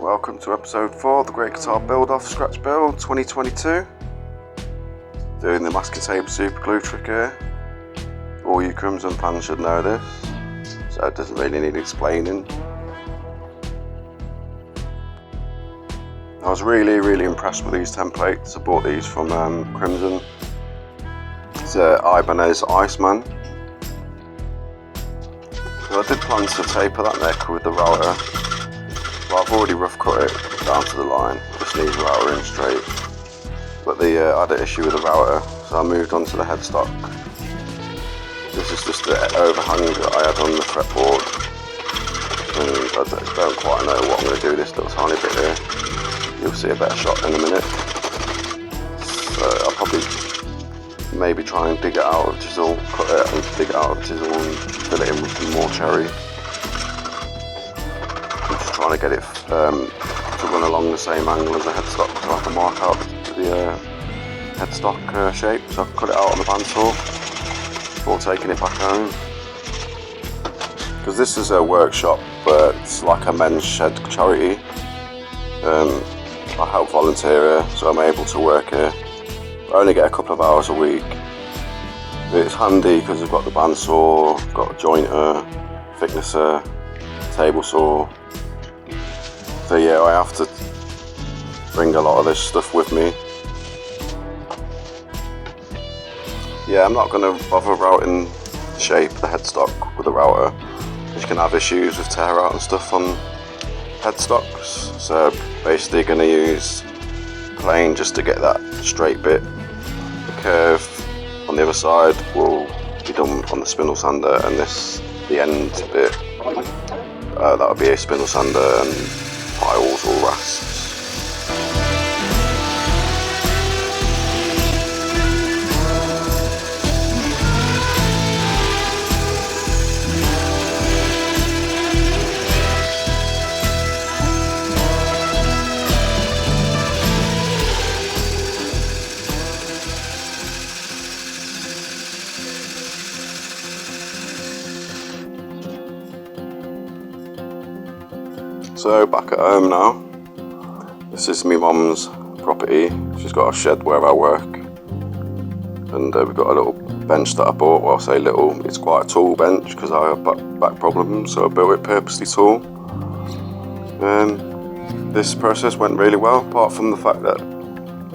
welcome to episode 4 of the Great Guitar Build Off Scratch Build 2022. Doing the masking tape super glue trick here. All you Crimson fans should know this, so it doesn't really need explaining. I was really impressed with these templates. I bought these from Crimson. It's Ibanez Iceman. So I did plan to taper that neck with the router, but I've already rough cut it down to the line. Just needs router in straight. But I had an issue with the router, so I moved on to the headstock. This is just the overhang that I had on the fretboard, and I don't quite know what I'm going to do with this little tiny bit here. You'll see a better shot in a minute. So I'll probably maybe try and dig it out of chisel, cut it and dig it out of chisel and fill it in with some more cherry. I'm just trying to get it to run along the same angle as the headstock, so I can mark out the headstock shape, so I can cut it out on the bandsaw before taking it back home. Because this is a workshop, but it's like a men's shed charity. I help volunteer here, so I'm able to work here. I only get a couple of hours a week. But it's handy because I've got the bandsaw, I've got a jointer, thicknesser, table saw. So yeah, I have to bring a lot of this stuff with me. Yeah, I'm not going to bother routing the shape of the headstock with a router. You can have issues with tear out and stuff on headstocks. So basically going to use plane just to get that straight bit. The curve on the other side will be done on the spindle sander, and the end bit, that will be a spindle sander and piles or rasps. So back at home now. This is my mum's property. She's got a shed where I work, and we've got a little bench that I bought. Well, I say little, it's quite a tall bench because I have back problems, so I built it purposely tall. This process went really well, apart from the fact that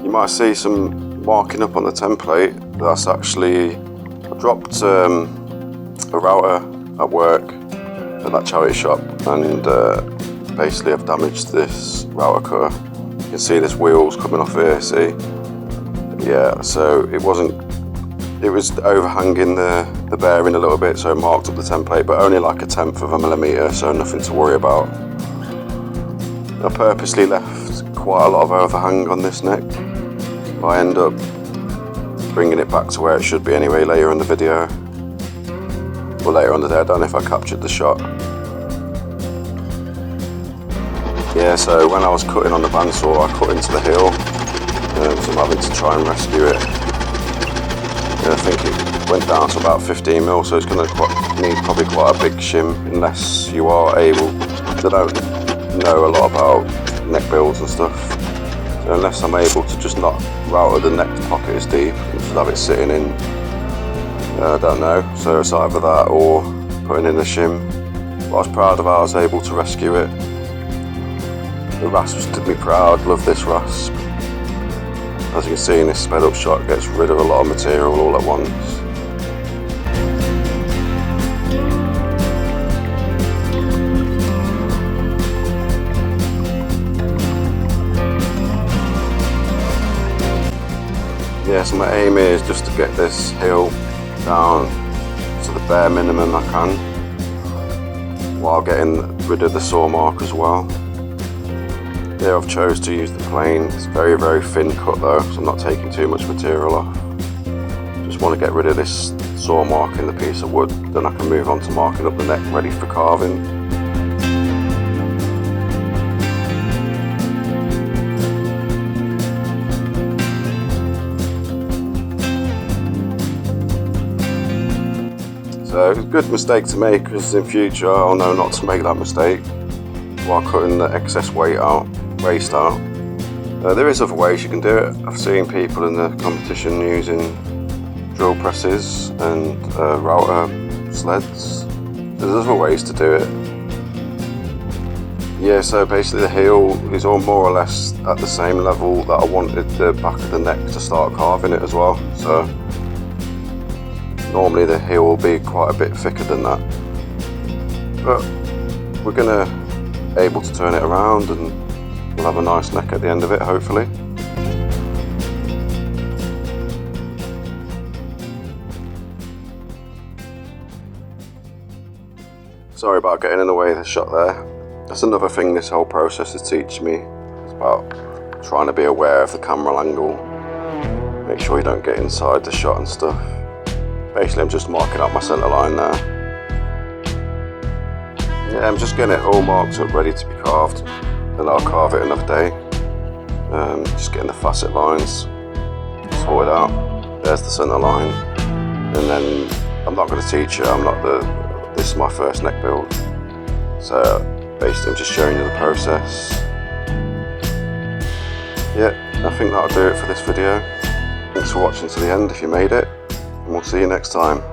you might see some marking up on the template. That's actually, I dropped a router at work at that charity shop, and basically I've damaged this router cutter. You can see this wheel's coming off here, see? Yeah, so it was overhanging the bearing a little bit, so it marked up the template, but only like 1/10 of a millimetre, so nothing to worry about. I purposely left quite a lot of overhang on this neck. I end up bringing it back to where it should be anyway later in the video. Or later on the day, I don't know if I captured the shot. Yeah, so when I was cutting on the bandsaw, I cut into the heel, so I'm having to try and rescue it. I think it went down to about 15 mil, so it's going to need probably quite a big shim, unless you are able. I don't know a lot about neck builds and stuff, so unless I'm able to just not router the neck pocket as deep and just have it sitting in, I don't know. So it's either that or putting in a shim. But I was proud of how I was able to rescue it. The rasps did me proud, love this rasp. As you can see in this sped up shot, it gets rid of a lot of material all at once. Yeah, so my aim is just to get this heel down to the bare minimum I can, while getting rid of the saw mark as well. Here I've chose to use the plane. It's very thin cut though, so I'm not taking too much material off. Just want to get rid of this saw mark in the piece of wood, then I can move on to marking up the neck ready for carving. So it's a good mistake to make, because in future I'll know not to make that mistake. while cutting the excess waste out. There is other ways you can do it. I've seen people in the competition using drill presses and router sleds. There's other ways to do it. Yeah, so basically the heel is all more or less at the same level that I wanted the back of the neck to start carving it as well. So normally the heel will be quite a bit thicker than that. But we're gonna able to turn it around and we'll have a nice neck at the end of it, hopefully. Sorry about getting in the way of the shot there. That's another thing this whole process is teaching me. It's about trying to be aware of the camera angle. Make sure you don't get inside the shot and stuff. Basically I'm just marking out my centre line there. Yeah, I'm just getting it all marked up, ready to be carved. Then I'll carve it another day. Just getting the facet lines sorted out. There's the centre line. And then I'm not going to teach it. This is my first neck build. So basically I'm just showing you the process. Yeah, I think that'll do it for this video. Thanks for watching to the end if you made it. And we'll see you next time.